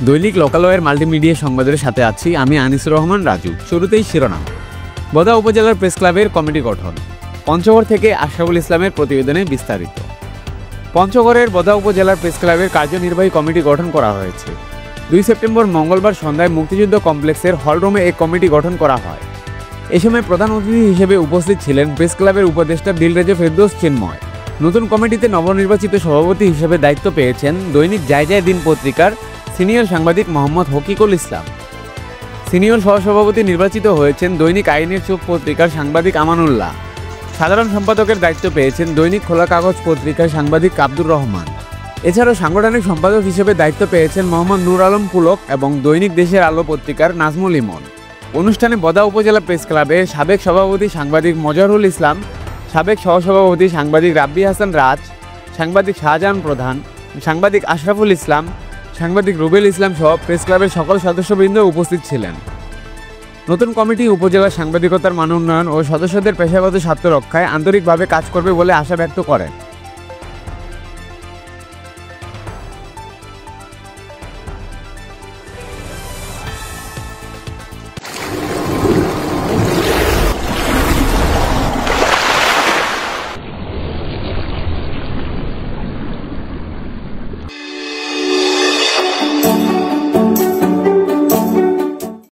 দৈনিক লোকালয়ের মাল্টিমিডিয়া সংবাদের সাথে আছি আমি আনিসুর রহমান রাজু। শুরুতেই শিরোনাম। বোদা উপজেলার প্রেস ক্লাবের কমিটি গঠন। পঞ্চগড় থেকে আশরাফুল ইসলামের প্রতিবেদনে বিস্তারিত। পঞ্চগড়ের বোদা উপজেলার প্রেস ক্লাবের কার্যনির্বাহী কমিটি গঠন করা হয়েছে। 2 সেপ্টেম্বর মঙ্গলবার সন্ধ্যায় মুক্তিযুদ্ধ কমপ্লেক্সের হলরুমে এই কমিটি গঠন করা হয়। এ সময় প্রধান অতিথি হিসেবে উপস্থিত ছিলেন প্রেস ক্লাবের উপদেষ্টা দিলরেজা ফেরদৌস চিন্ময়। নতুন কমিটিতে নবনির্বাচিত সভাপতি হিসেবে দায়িত্ব পেয়েছেন দৈনিক যায় যায় দিন পত্রিকার সিনিয়র সাংবাদিক মোহাম্মদ হকিকুল ইসলাম। সিনিয়র সহসভাপতি নির্বাচিত হয়েছেন দৈনিক আইনের চোখ পত্রিকার সাংবাদিক আমানুল্লাহ। সাধারণ সম্পাদকের দায়িত্ব পেয়েছেন দৈনিক খোলা কাগজ পত্রিকার সাংবাদিক আব্দুর রহমান। এছাড়াও সাংগঠনিক সম্পাদক হিসেবে দায়িত্ব পেয়েছেন মোহাম্মদ নূর আলম পুলক এবং দৈনিক দেশের আলো পত্রিকার নাজমুল ইমন। অনুষ্ঠানে বোদা উপজেলা প্রেস ক্লাবের সাবেক সভাপতি সাংবাদিক মজারুল ইসলাম, সাবেক সহসভাপতি সাংবাদিক রাব্বি হাসান রাজ, সাংবাদিক শাহজাহান প্রধান, সাংবাদিক আশরাফুল ইসলাম, সাংবাদিক রুবেল ইসলাম সহ প্রেস ক্লাবের সকল সদস্যবৃন্দ উপস্থিত ছিলেন। নতুন কমিটি উপজেলার সাংবাদিকতার মান উন্নয়ন ও সদস্যদের পেশাগত স্বার্থ রক্ষায় আন্তরিকভাবে কাজ করবে বলে আশা ব্যক্ত করেন।